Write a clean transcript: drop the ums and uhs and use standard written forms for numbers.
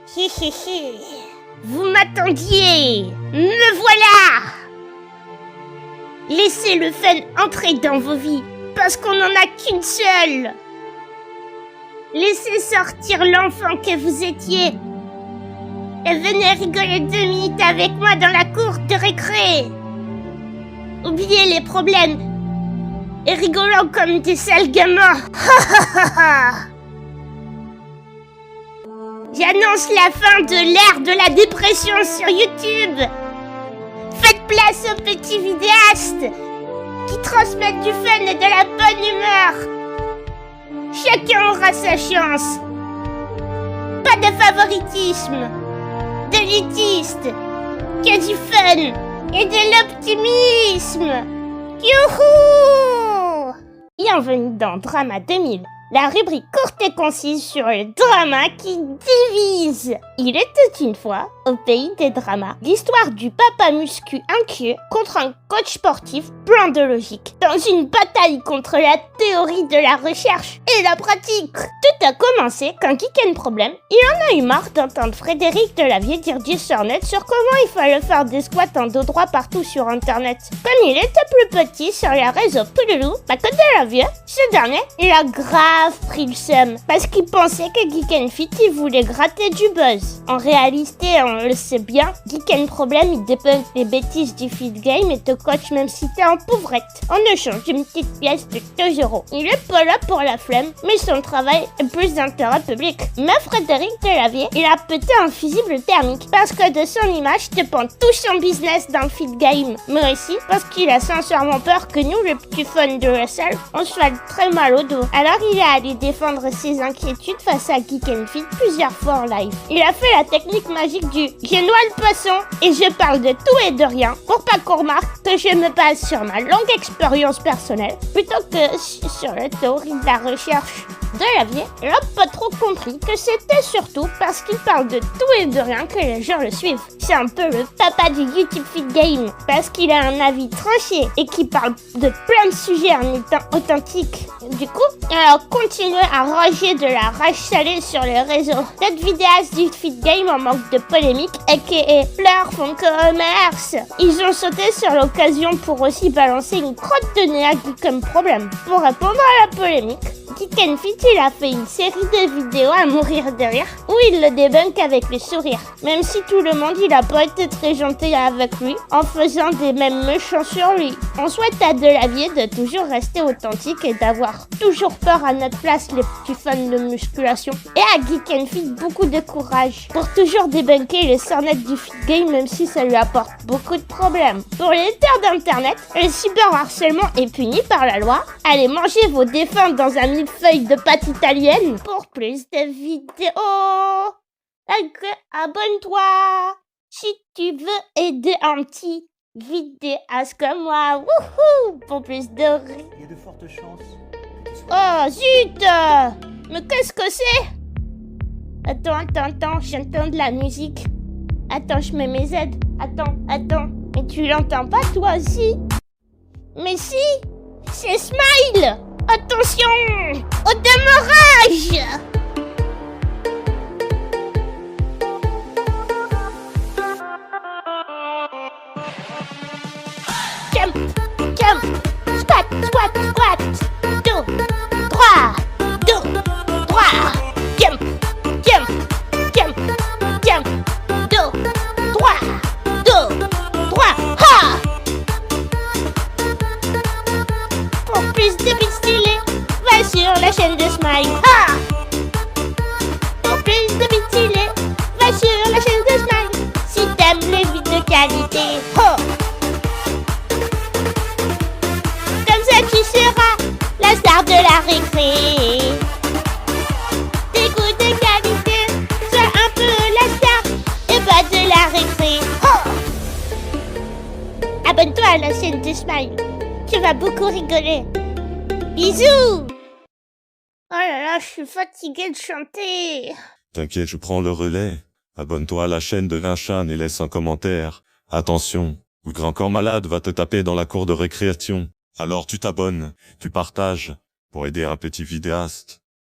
Hi hi hi. Vous m'attendiez. Me voilà. Laissez le fun entrer dans vos vies, parce qu'on n'en a qu'une seule. Laissez sortir l'enfant que vous étiez. Et venez rigoler 2 minutes avec moi dans la cour de récré. Oubliez les problèmes. Et rigolons comme des sales gamins. J'annonce la fin de l'ère de la dépression sur YouTube. Faites place aux petits vidéastes qui transmettent du fun et de la bonne humeur. Chacun aura sa chance. Pas de favoritisme, d'élitiste, que du fun et de l'optimisme. Youhou! Bienvenue dans Drama 2000. La rubrique courte et concise sur le drama qui divise. Il était une fois, au pays des dramas, l'histoire du papa muscu inquiet contre un coach sportif plein de logique, dans une bataille contre la théorie de la recherche et la pratique. Tout a commencé quand Geek & Problem, il en a eu marre d'entendre Frédéric Delavier dire du sornet sur comment il fallait faire des squats en dos droit partout sur internet. Comme il était plus petit sur les réseaux Pouloulou, que Delavier, ce dernier, il a grave pris le seum, parce qu'il pensait que Geek & Fit, il voulait gratter du buzz. En réalité, on le sait bien, Geek & Problem, il débunk les bêtises du feed game et te coach même si t'es en pauvrette, en échange d'une petite pièce de 2 €. Il est pas là pour la flemme, mais son travail est plus d'intérêt public. Mais Frédéric Delavier, il a pété un fusible thermique, parce que de son image dépend tout son business dans le feed game, mais aussi parce qu'il a sincèrement peur que nous, les petits fans de wrestle, on soit très mal au dos. Alors il est allé défendre ses inquiétudes face à Geek & Fit plusieurs fois en live. Il a fait la technique magique du « je noie le poisson et je parle de tout et de rien » pour pas qu'on remarque que je me base sur ma longue expérience personnelle plutôt que sur la théorie de la recherche. Delavier n'a pas trop compris que c'était surtout parce qu'il parle de tout et de rien que les gens le suivent. C'est un peu le papa du YouTube Feed Game, parce qu'il a un avis tranché et qui parle de plein de sujets en étant authentique. Du coup, il a continué à rager de la rage salée sur les réseaux. Cette vidéaste du Feed Game en manque de polémique, aka Fleur font commerce. Ils ont sauté sur l'occasion pour aussi balancer une crotte de nez à Geek & Problem. Pour répondre à la polémique, Geek & Fit, il a fait une série de vidéos à mourir de rire où il le débunk avec le sourire. Même si tout le monde, il a pas été très gentil avec lui en faisant des mèmes méchants sur lui. On souhaite à Delavier de toujours rester authentique et d'avoir toujours peur à notre place, les petits fans de musculation. Et à Geek & Fit, beaucoup de courage pour toujours débunker les sornettes du feed game, même si ça lui apporte beaucoup de problèmes. Pour les haters d'internet, le cyberharcèlement est puni par la loi. Allez manger vos défunts dans un millefeuille de pâte italienne. Pour plus de vidéos, abonne-toi si tu veux aider un petit vidéaste comme moi. Wouhou! Pour plus de rire. Il y a de fortes chances. Oh zut! Mais qu'est-ce que c'est? Attends, j'entends de la musique. Attends, je mets mes aides. Attends. Mais tu l'entends pas toi aussi? Mais si! C'est Smile! Attention! Au démarrage! Jump! Squat! Dos, droit! Jump! Dos, droit! Ha! Pour plus de beats stylés, va sur la chaîne de Smile. Ha! Pour plus de beats stylés, va sur la chaîne de Smile. Si t'aimes les vidéos de qualité, oh! Comme ça tu seras la star de la récré. Des goûts de qualité, sois un peu la star et pas de la récré. Oh! Abonne-toi à la chaîne de Smile. Tu vas beaucoup rigoler. Bisous! Oh là là, je suis fatiguée de chanter. T'inquiète, je prends le relais. Abonne-toi à la chaîne de Vinchan et laisse un commentaire. Attention, le grand corps malade va te taper dans la cour de récréation. Alors tu t'abonnes, tu partages, pour aider un petit vidéaste.